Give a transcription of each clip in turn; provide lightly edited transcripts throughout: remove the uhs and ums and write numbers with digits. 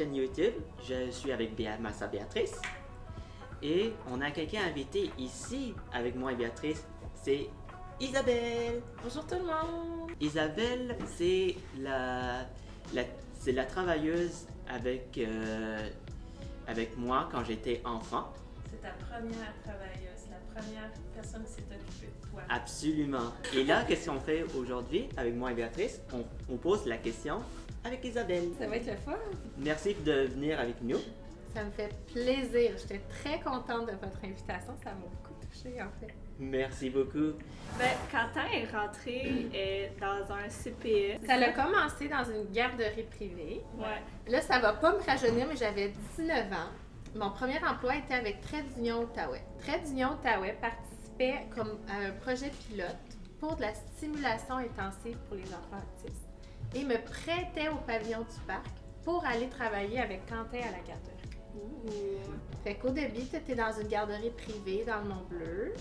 chaîne YouTube. Je suis avec ma sœur Béatrice. Et on a quelqu'un invité ici avec moi et Béatrice. C'est Isabelle. Bonjour tout le monde! Isabelle, c'est la travailleuse avec moi quand j'étais enfant. C'est ta première travailleuse, la première personne qui s'est occupée de toi. Absolument. Et là, qu'est-ce qu'on fait aujourd'hui avec moi et Béatrice? On pose la question avec Isabelle. Ça va être le fun! Merci de venir avec nous. Ça me fait plaisir. J'étais très contente de votre invitation. Ça m'a beaucoup touchée en fait. Merci beaucoup. Quentin est rentré dans un CPE. Ça a commencé dans une garderie privée. Ouais. Là, ça va pas me rajeunir, mais j'avais 19 ans. Mon premier emploi était avec Trait d'Union Outaouais. Trait d'Union Outaouais participait comme à un projet pilote pour de la stimulation intensive pour les enfants autistes et me prêtait au pavillon du parc pour aller travailler avec Quentin à la garderie. Fait qu'au début, tu étais dans une garderie privée dans le Mont-Bleu.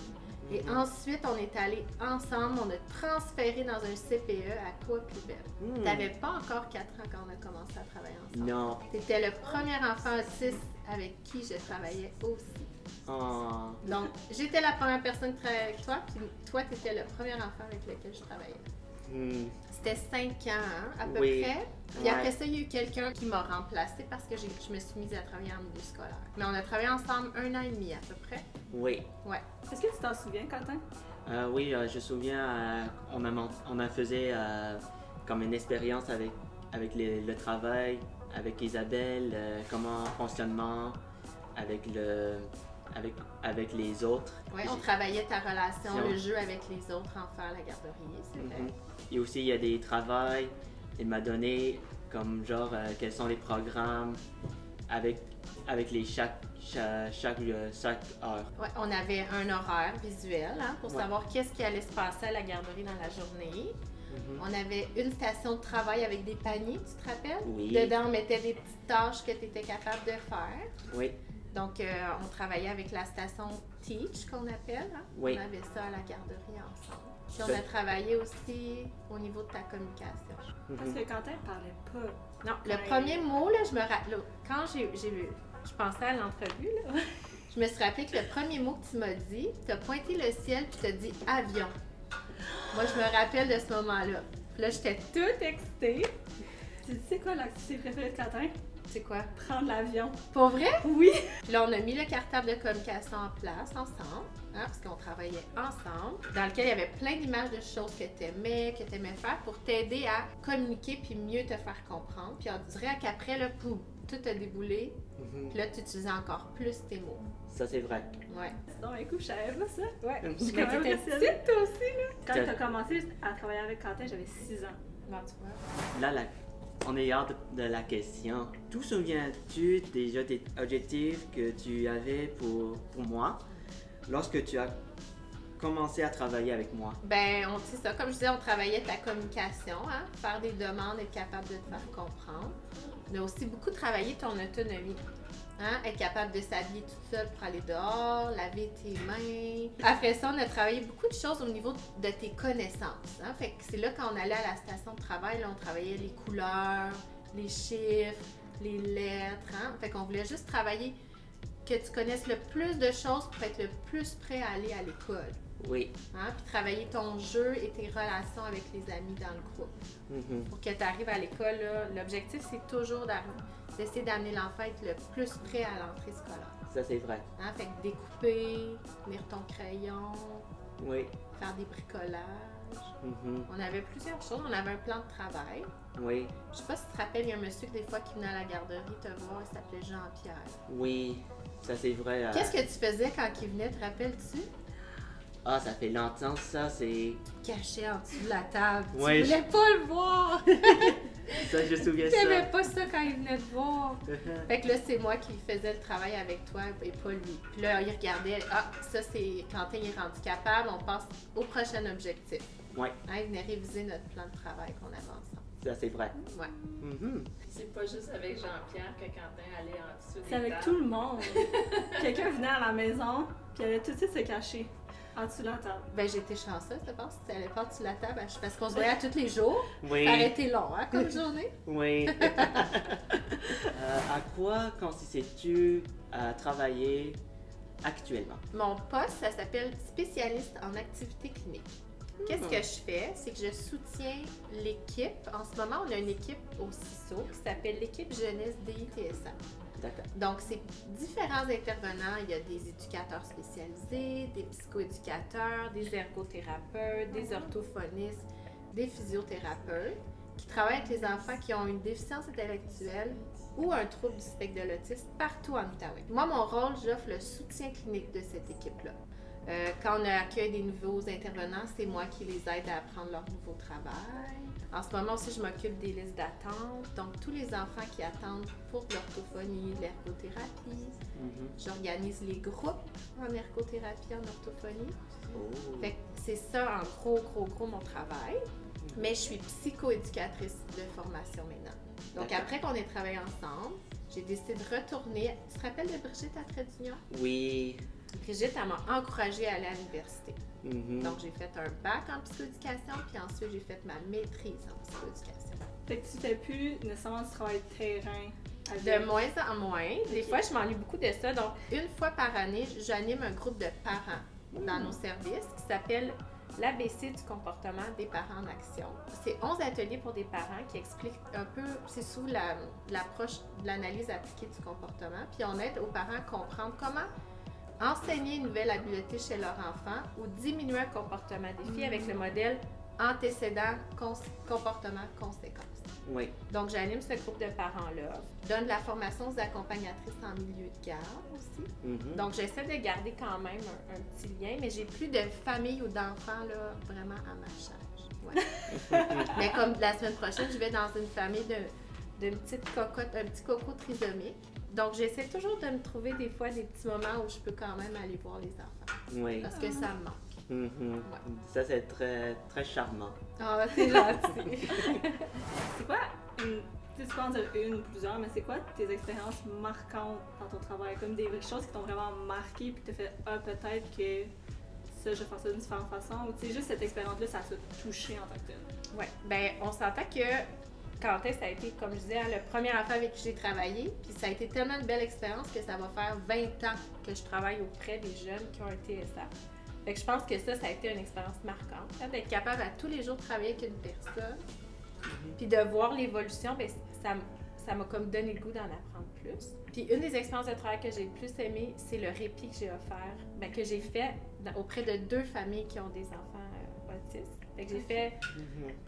Et ensuite, on est allés ensemble, on a transféré dans un CPE à toi plus belle. T'avais pas encore 4 ans quand on a commencé à travailler ensemble. Non. T'étais le premier enfant autiste avec qui je travaillais aussi. Oh. Donc, j'étais la première personne qui travaillait avec toi, puis toi, t'étais le premier enfant avec lequel je travaillais. C'était 5 ans, hein, à peu près. Puis après ça, il y a eu quelqu'un qui m'a remplacée parce que je me suis mise à travailler en milieu scolaire. Mais on a travaillé ensemble 1 an et demi à peu près. Oui. Ouais. Est-ce que tu t'en souviens, Quentin? Oui, je me souviens, on a fait comme une expérience avec le travail, avec Isabelle, comment fonctionnement, avec les autres. Oui, on travaillait ta relation, le jeu avec les autres enfants à la garderie, c'est vrai. Et aussi, il y a des travails. Il m'a donné comme genre quels sont les programmes avec chaque heure. Ouais, on avait un horaire visuel pour savoir qu'est-ce qui allait se passer à la garderie dans la journée. On avait une station de travail avec des paniers, tu te rappelles? Oui. Dedans, on mettait des petites tâches que tu étais capable de faire. Oui. Donc, on travaillait avec la station Teach, qu'on appelle. Oui. On avait ça à la garderie ensemble. Puis on a travaillé aussi au niveau de ta communication. Parce que Quentin parlait pas. Non, le premier mot, là, je me rappelle, quand je pensais à l'entrevue, là, je me suis rappelé que le premier mot que tu m'as dit, tu as pointé le ciel puis tu as dit avion. Moi, je me rappelle de ce moment-là. Puis là, j'étais toute excitée. Tu sais quoi l'activité préférée de Quentin? C'est quoi? Prendre l'avion. Pour vrai? Oui! Puis là, on a mis le cartable de communication en place ensemble, parce qu'on travaillait ensemble, dans lequel il y avait plein d'images de choses que tu aimais faire pour t'aider à communiquer puis mieux te faire comprendre. Puis on dirait qu'après, là, pouf, tout a déboulé. Puis là, tu utilisais encore plus tes mots. Ça, c'est vrai. Ouais. Non, écoute, je savais pas ça. Ouais. Je suis Mais quand même t'étais impressionnée. petite, toi aussi, là. Quand tu as commencé à travailler avec Quentin, j'avais 6 ans. Bon, tu vois. Là, on est hors de la question. D'où souviens-tu des objectifs que tu avais pour moi lorsque tu as commencé à travailler avec moi? Ben, c'est ça. Comme je disais, on travaillait ta communication, faire des demandes, être capable de te faire comprendre. On a aussi beaucoup travaillé ton autonomie. Être capable de s'habiller toute seule pour aller dehors, laver tes mains. Après ça, on a travaillé beaucoup de choses au niveau de tes connaissances. Fait que c'est là quand on allait à la station de travail, là, on travaillait les couleurs, les chiffres, les lettres. Fait qu'on voulait juste travailler que tu connaisses le plus de choses pour être le plus prêt à aller à l'école. Oui. Puis travailler ton jeu et tes relations avec les amis dans le groupe. Pour que tu arrives à l'école, là, l'objectif, c'est toujours d'essayer d'amener l'enfant à être le plus prêt à l'entrée scolaire. Ça, c'est vrai. Fait que découper, lire ton crayon, Oui. faire des bricolages. On avait plusieurs choses. On avait un plan de travail. Oui. Je sais pas si tu te rappelles, il y a un monsieur qui des fois qui venait à la garderie te voir, il s'appelait Jean-Pierre. Oui. Ça, c'est vrai. Qu'est-ce que tu faisais quand il venait, te rappelles-tu? Ah, ça fait longtemps, ça, c'est... Caché en dessous de la table. Ouais, Tu voulais pas le voir! Ça, je me souviens ça. T'aimais pas ça quand il venait te voir. Fait que là, c'est moi qui faisais le travail avec toi et pas lui. Puis là, il regardait, ça c'est Quentin il est rendu capable, on passe au prochain objectif. Ouais. Il venait réviser notre plan de travail qu'on avait ensemble. Ça, c'est vrai. Ouais. C'est pas juste avec Jean-Pierre que Quentin allait en dessous des C'est avec tables. tout le monde. Quelqu'un venait à la maison, puis il allait tout de suite se cacher en dessous de la table. Ben, j'étais chanceuse, je pense, si t'allais pas en dessous de la table, parce qu'on se voyait tous les jours. Oui. Ça aurait été long, comme journée. Oui. À quoi consistes-tu à travailler actuellement? Mon poste, ça s'appelle spécialiste en activité clinique. Qu'est-ce que je fais? C'est que je soutiens l'équipe. En ce moment, on a une équipe au CISO qui s'appelle l'équipe jeunesse DITSA. D'accord. Donc, c'est différents intervenants. Il y a des éducateurs spécialisés, des psychoéducateurs, des ergothérapeutes, des orthophonistes, des physiothérapeutes qui travaillent avec les enfants qui ont une déficience intellectuelle ou un trouble du spectre de l'autisme partout en Outaouais. Moi, mon rôle, j'offre le soutien clinique de cette équipe-là. Quand on accueille des nouveaux intervenants, c'est moi qui les aide à apprendre leur nouveau travail. En ce moment aussi, je m'occupe des listes d'attente. Donc, tous les enfants qui attendent pour de l'orthophonie, l'ergothérapie. J'organise les groupes en ergothérapie, en orthophonie. Oh. Fait que c'est ça, en gros, mon travail. Mais je suis psychoéducatrice de formation maintenant. Donc, D'accord. après qu'on ait travaillé ensemble, j'ai décidé de retourner. Tu te rappelles de Brigitte à Trait d'Union? Oui. Brigitte, elle m'a encouragée à aller à l'université. Mhm. Donc, j'ai fait un bac en psychoéducation, puis ensuite, j'ai fait ma maîtrise en psychoéducation. Fait que tu fais plus nécessairement du travail de terrain avec... De moins en moins. Des fois, je m'ennuie beaucoup de ça. Donc, une fois par année, j'anime un groupe de parents dans nos services qui s'appelle l'ABC du comportement des parents en action. C'est 11 ateliers pour des parents qui expliquent un peu, c'est sous l'approche de l'analyse appliquée du comportement, puis on aide aux parents à comprendre comment enseigner une nouvelle habileté chez leur enfant ou diminuer un comportement défi avec le modèle antécédent, comportement, conséquence. Oui. Donc, j'anime ce groupe de parents-là. Je donne de la formation aux accompagnatrices en milieu de garde aussi. Mhm. Donc, j'essaie de garder quand même un petit lien, mais j'ai plus de famille ou d'enfants là, vraiment à ma charge. Ouais. Mais comme la semaine prochaine, je vais dans une famille d'une petite cocotte, un petit coco trisomique. Donc, j'essaie toujours de me trouver des fois des petits moments où je peux quand même aller voir les enfants. Oui. Parce que ça me manque. Mhm. Ça, c'est très, très charmant. Ah, c'est gentil. C'est quoi une... Tu peux en dire une ou plusieurs, mais c'est quoi tes expériences marquantes dans ton travail? Comme des choses qui t'ont vraiment marqué puis t'as fait « Ah, peut-être que ça, je vais faire ça d'une différente façon » ou tu sais, juste cette expérience-là, ça t'a touché en tant que tel. Oui, bien, on s'entend que Quentin, ça a été, comme je disais, le premier enfant avec qui j'ai travaillé, puis ça a été tellement une belle expérience que ça va faire 20 ans que je travaille auprès des jeunes qui ont un TSA. Fait que je pense que ça a été une expérience marquante, hein, d'être capable à tous les jours de travailler avec une personne, puis de voir l'évolution, bien, ça m'a comme donné le goût d'en apprendre plus. Puis une des expériences de travail que j'ai le plus aimé, c'est le répit que j'ai offert, bien, que j'ai fait auprès de 2 familles qui ont des enfants autistes. Fait que j'ai fait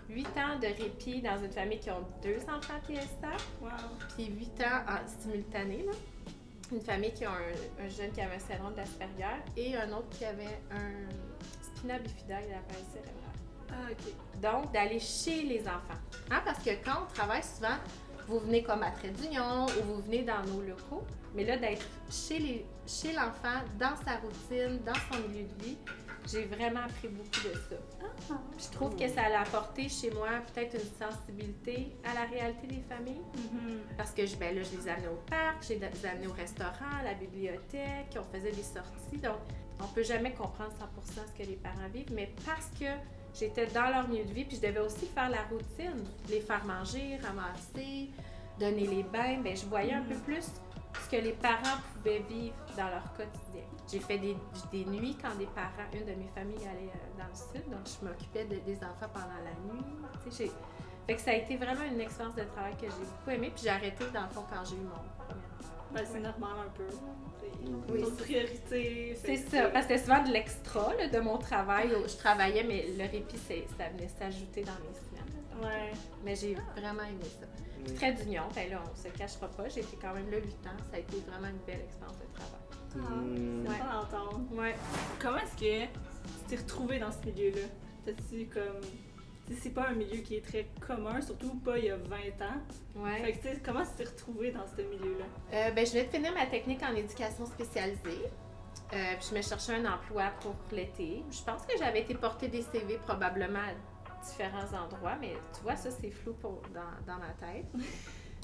8 ans de répit dans une famille qui ont 2 enfants TSA, Wow! puis 8 ans en simultané, là. Une famille qui a un jeune qui avait un syndrome d'Asperger et un autre qui avait un spina bifida et la paresse cérébrale. Ah, ok. Donc, d'aller chez les enfants. Hein, parce que quand on travaille souvent, vous venez comme à Trait d'Union ou vous venez dans nos locaux, mais là, d'être chez l'enfant, dans sa routine, dans son milieu de vie, j'ai vraiment appris beaucoup de ça. Je trouve que ça a apporté chez moi peut-être une sensibilité à la réalité des familles. Parce que je les amenais au parc, je les amenais au restaurant, à la bibliothèque, on faisait des sorties. Donc, on peut jamais comprendre 100% ce que les parents vivent, mais parce que j'étais dans leur milieu de vie, puis je devais aussi faire la routine, les faire manger, ramasser, donner les bains, bien, je voyais un peu plus ce que les parents pouvaient vivre dans leur quotidien. J'ai fait des nuits quand des parents, une de mes familles allait dans le sud, donc je m'occupais des enfants pendant la nuit. Tu sais, fait que ça a été vraiment une expérience de travail que j'ai beaucoup aimée, puis j'ai arrêté dans le fond quand j'ai eu mon premier enfant. Ben, c'est normal un peu. Oui, D'autres priorités. C'est ça, parce que c'était souvent de l'extra là, de mon travail. Je travaillais, mais le répit, ça venait s'ajouter dans mes semaines. Donc, Ouais. mais j'ai vraiment aimé ça. Trait d'Union, ben là, on se cachera pas, j'ai été quand même là 8 ans. Ça a été vraiment une belle expérience de travail. C'est Ouais. bon d'entendre. Ouais. Comment est-ce que tu t'es retrouvée dans ce milieu-là? T'as-tu comme... Tu sais, c'est pas un milieu qui est très commun, surtout pas il y a 20 ans. Ouais. Fait que tu sais, comment tu t'es retrouvée dans ce milieu-là? Ben, je venais de finir ma technique en éducation spécialisée. Puis je me cherchais un emploi pour l'été. Je pense que j'avais été porter des CV probablement à différents endroits, mais tu vois, ça c'est flou dans ma tête.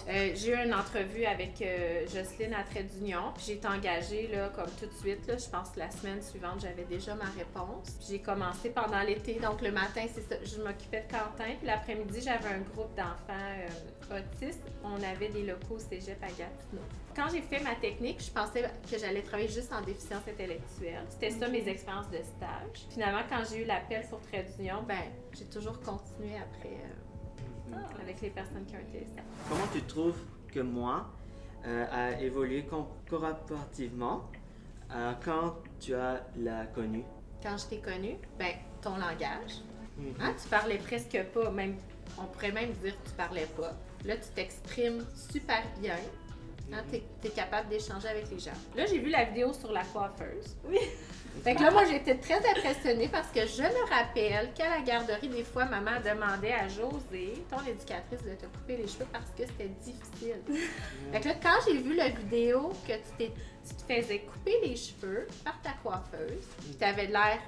J'ai eu une entrevue avec Jocelyne à Trait d'Union. Puis j'ai été engagée là, comme tout de suite. Là, je pense que la semaine suivante, j'avais déjà ma réponse. Puis j'ai commencé pendant l'été. Donc le matin, c'est ça, je m'occupais de Quentin. Puis l'après-midi, j'avais un groupe d'enfants autistes. On avait des locaux au cégep à Gatineau. Quand j'ai fait ma technique, je pensais que j'allais travailler juste en déficience intellectuelle. C'était ça mes expériences de stage. Finalement, quand j'ai eu l'appel pour Trait d'Union, ben j'ai toujours continué après avec les personnes qui ont été TSA. Comment tu trouves que moi a évolué comparativement quand tu as la connue? Quand je t'ai connue, ben ton langage. Hein, tu parlais presque pas, même on pourrait même dire que tu parlais pas. Là, tu t'exprimes super bien. Hein, t'es capable d'échanger avec les gens. Là, j'ai vu la vidéo sur la coiffeuse. Oui. Fait que là, moi, j'étais très impressionnée parce que je me rappelle qu'à la garderie, des fois, maman demandait à Josée, ton éducatrice, de te couper les cheveux parce que c'était difficile. Fait que là, quand j'ai vu la vidéo que tu te faisais couper les cheveux par ta coiffeuse, puis t'avais l'air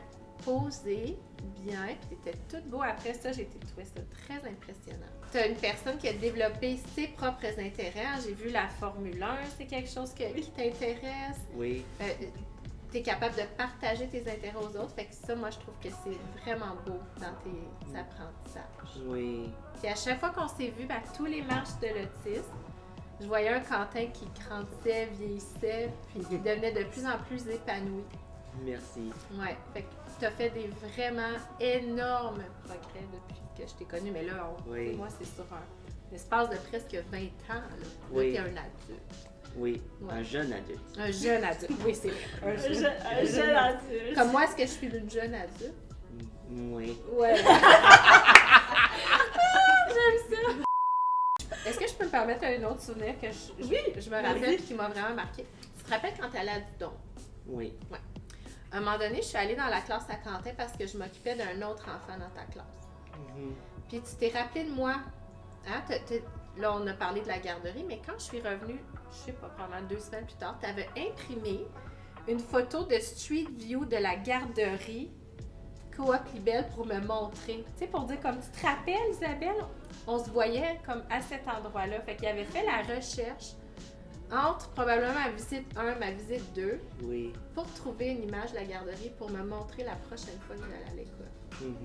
posé, bien, puis t'étais toute beau. Après ça, j'ai trouvé ça très impressionnant. T'as une personne qui a développé ses propres intérêts. J'ai vu la Formule 1, c'est quelque chose qui t'intéresse. Oui. T'es capable de partager tes intérêts aux autres. Fait que ça, moi, je trouve que c'est vraiment beau dans tes apprentissages. Oui. Puis à chaque fois qu'on s'est vu, à tous les marches de l'autisme, je voyais un Quentin qui grandissait, vieillissait, puis qui devenait de plus en plus épanoui. Merci. Ouais, fait que t'as fait des vraiment énormes progrès depuis que je t'ai connue, mais là, moi, c'est sur un espace de presque 20 ans. Là, oui. T'es un adulte. Oui, ouais. Un jeune adulte. Un jeune adulte, oui, c'est vrai. Un jeune adulte. Comme moi, est-ce que je suis une jeune adulte? Oui. Ouais. J'aime ça. Est-ce que je peux me permettre un autre souvenir que je me rappelle et qui m'a vraiment marqué? Tu te rappelles quand tu allais à Dudon? Oui. Ouais. À un moment donné, je suis allée dans la classe à Quentin parce que je m'occupais d'un autre enfant dans ta classe. Puis tu t'es rappelé de moi. Hein? Là, on a parlé de la garderie, mais quand je suis revenue, je sais pas, probablement 2 semaines plus tard, tu avais imprimé une photo de Street View de la garderie Coop Libelle pour me montrer. Tu sais, pour dire comme, tu te rappelles, Isabelle? On se voyait comme à cet endroit-là. Fait qu'il avait fait la recherche entre probablement ma visite 1 ma visite 2 oui. pour trouver une image de la garderie pour me montrer la prochaine fois que j'allais à l'école.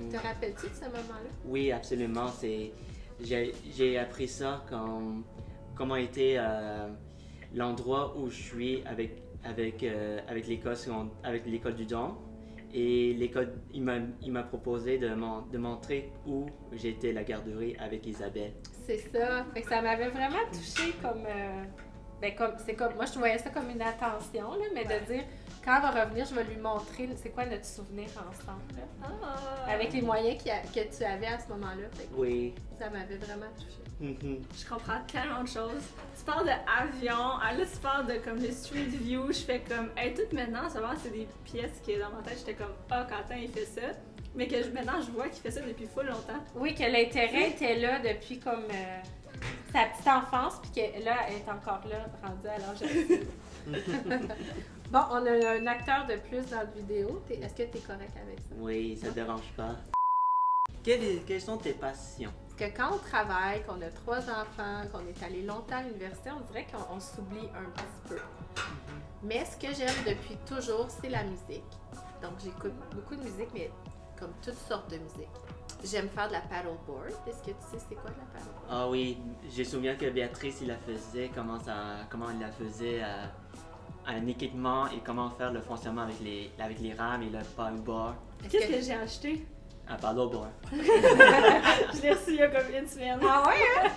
Te rappelles-tu de ce moment-là? Oui, absolument. J'ai appris ça comment était l'endroit où je suis avec l'école du Don. Et l'école, il m'a proposé de montrer où j'étais la garderie avec Isabelle. C'est ça. Fait que ça m'avait vraiment touchée comme... moi, je voyais ça comme une attention, là, mais de dire, quand elle va revenir, je vais lui montrer c'est quoi notre souvenir ensemble. Là. Avec les moyens que tu avais à ce moment-là. Oui. Ça m'avait vraiment touchée. Je comprends tellement de choses. Tu parles d'avion, là tu parles de comme le Street View, je fais comme, tout maintenant, souvent c'est des pièces qui dans ma tête, j'étais comme, Quentin il fait ça. Mais que maintenant je vois qu'il fait ça depuis full longtemps. Oui, que l'intérêt était là depuis comme sa petite enfance, puis que là, elle est encore là, rendue à l'âge adulte. Bon, on a un acteur de plus dans la vidéo. Est-ce que tu es correct avec ça? Oui, ça ne dérange pas. Quelles sont tes passions? Parce que quand on travaille, qu'on a 3 enfants, qu'on est allé longtemps à l'université, on dirait qu'on s'oublie un petit peu. Mais ce que j'aime depuis toujours, c'est la musique. Donc, j'écoute beaucoup de musique, mais comme toutes sortes de musique. J'aime faire de la paddleboard. Est-ce que tu sais c'est quoi de la paddleboard? Ah oui, je me souviens que Béatrice, il la faisait, comment il la faisait un équipement et comment faire le fonctionnement avec les rames et le paddleboard. Qu'est-ce que j'ai acheté? Un paddleboard. Je l'ai reçu il y a comme une semaine. Ah ouais, hein?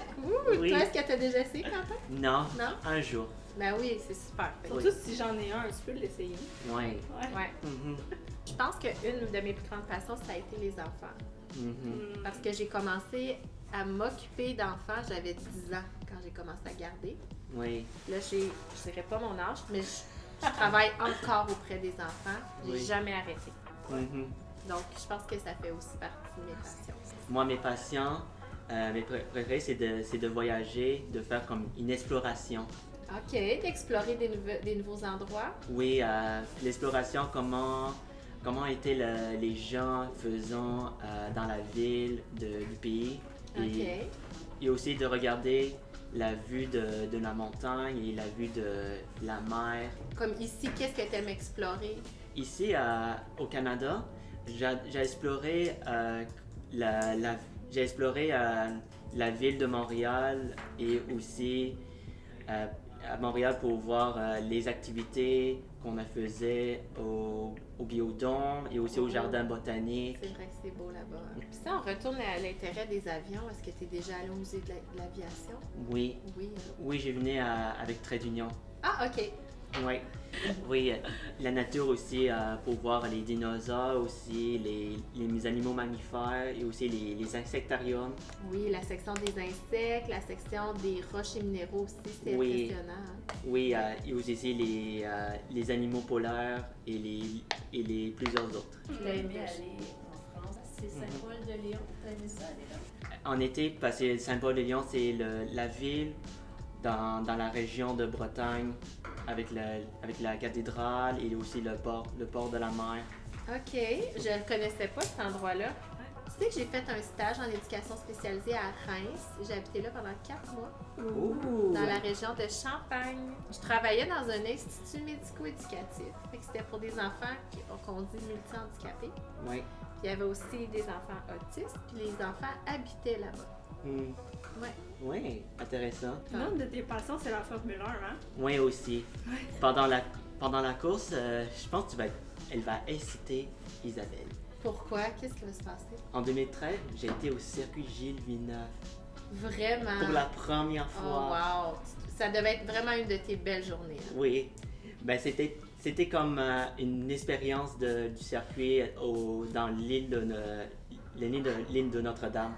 Oui. Toi, est-ce que tu as déjà essayé, Quentin? Non, Non? un jour. Ben oui, c'est super. Surtout si j'en ai un, tu peux l'essayer. Oui. Ouais. Je pense qu'une de mes plus grandes passions, ça a été les enfants. Parce que j'ai commencé à m'occuper d'enfants, j'avais 10 ans quand j'ai commencé à garder. Oui. Là, je dirais pas mon âge, mais je travaille encore auprès des enfants. J'ai jamais arrêté. Donc, je pense que ça fait aussi partie de mes passions. Moi, mes passions, mes préférés, c'est de voyager, de faire comme une exploration. OK, d'explorer des nouveaux endroits. Oui, l'exploration, comment étaient les gens faisant dans la ville du pays. OK. Et aussi de regarder la vue de la montagne et la vue de la mer. Comme ici, qu'est-ce que tu aimes explorer? Ici, au Canada, j'ai exploré, j'ai exploré la ville de Montréal et aussi à Montréal pour voir les activités qu'on a faisait au Biodôme et aussi au Jardin botanique. C'est vrai que c'est beau là-bas. Hein. Puis ça, on retourne à l'intérêt des avions. Est-ce que tu es déjà allé au musée de l'aviation? Oui, Oui. Hein. oui, j'ai venu avec Trait d'Union. Ah, OK. Oui, oui, la nature aussi, pour voir les dinosaures aussi, les animaux mammifères et aussi les insectariums. Oui, la section des insectes, la section des roches et minéraux aussi, c'est Oui. impressionnant. Hein. Oui, et aussi les animaux polaires et les plusieurs autres. Tu l'as aimé aller en France, c'est Saint-Paul-de-Léon. T'as aimé ça aller là? En été, parce que Saint-Paul-de-Léon, c'est la ville dans la région de Bretagne avec la cathédrale et aussi le port de la mer. OK. Je ne connaissais pas cet endroit-là. Tu sais que j'ai fait un stage en éducation spécialisée à Reims. J'ai habité là pendant 4 mois, Ouh! dans la région de Champagne. Je travaillais dans un institut médico-éducatif. Fait que c'était pour des enfants qu'on dit multi-handicapés. Oui. Puis il y avait aussi des enfants autistes, puis les enfants habitaient là-bas. Hmm. Ouais. Oui, intéressant. L'une de tes passions, c'est la Formule 1, hein? Oui, aussi. Ouais. Pendant la course, je pense qu'elle va inciter Isabelle. Pourquoi? Qu'est-ce qui va se passer? En 2013, j'ai été au circuit Gilles Villeneuve Vraiment? pour la première Oh, fois. wow! Ça devait être vraiment une de tes belles journées. Hein? Oui. Ben, c'était comme une expérience du circuit dans l'île de Notre-Dame.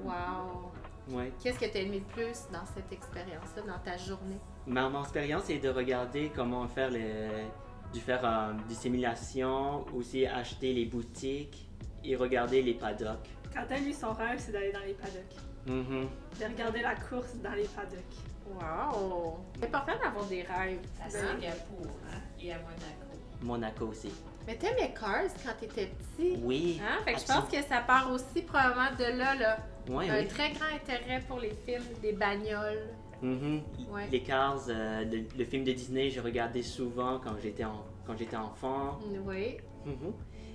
Wow! Oui. Qu'est-ce que tu as aimé le plus dans cette expérience-là, dans ta journée? Mon expérience est de regarder comment faire des simulations, aussi acheter les boutiques et regarder les paddocks. Quentin, lui, son rêve, c'est d'aller dans les paddocks. Mhm. De regarder la course dans les paddocks. Wow! C'est important d'avoir des rêves. À hein? Singapour, hein? Et à Monaco. Monaco aussi. Mais t'aimais Cars quand t'étais petit? Oui. Hein? Fait que je pense que ça part aussi probablement de là. Oui, Un oui. très grand intérêt pour les films, des bagnoles. Mhm. Ouais. Les Cars, le film de Disney, je regardais souvent quand j'étais enfant. Oui. Mhm.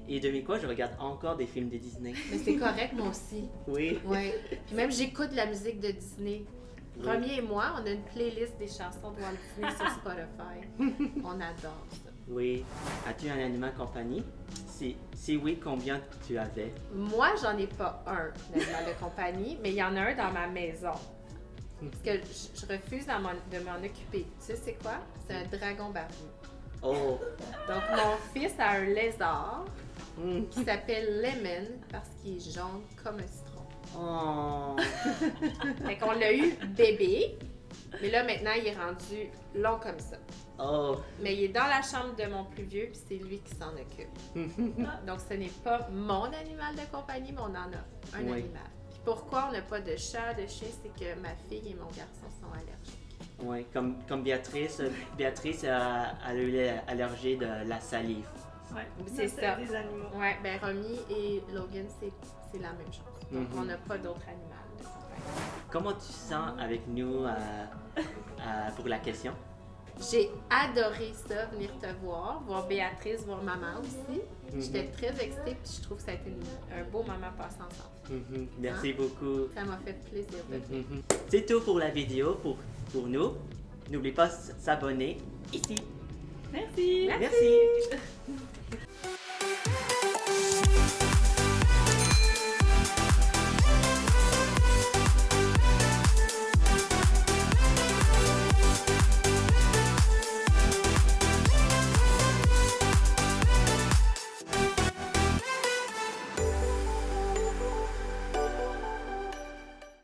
Et devine quoi, je regarde encore des films de Disney. Mais c'est correct, moi aussi. Oui. Oui. Puis même, j'écoute la musique de Disney. Oui. Romy et moi, on a une playlist des chansons de Walt Disney sur Spotify. On adore ça. Oui. As-tu un animal compagnie? Si oui, combien tu avais? Moi, j'en ai pas un animal de compagnie, mais il y en a un dans ma maison. Parce que je refuse de m'en occuper. Tu sais, c'est quoi? C'est un dragon barbu. Oh! Donc, mon fils a un lézard Mm. qui s'appelle Lemon parce qu'il est jaune comme un citron. Oh! Fait qu'on l'a eu bébé, mais là, maintenant, il est rendu long comme ça. Oh! Mais il est dans la chambre de mon plus vieux, puis c'est lui qui s'en occupe. Donc, ce n'est pas mon animal de compagnie, mais on en a un Oui. animal. Puis pourquoi on n'a pas de chat, de chien, c'est que ma fille et mon garçon sont allergiques. Oui, comme Béatrice. Béatrice a eu l'allergie de la salive. Ouais. C'est ça. Des animaux. Ouais, ben Romy et Logan, c'est la même chose. Donc, Mhm. on n'a pas d'autre animal de compagnie. Comment tu sens avec nous pour la question? J'ai adoré ça, venir te voir Béatrice, voir maman aussi. J'étais très excitée, puis je trouve que ça a été un beau moment passé ensemble. Mhm. Merci beaucoup. Ça m'a fait plaisir de te Mhm. C'est tout pour la vidéo pour nous. N'oublie pas de s'abonner ici. Merci! Merci.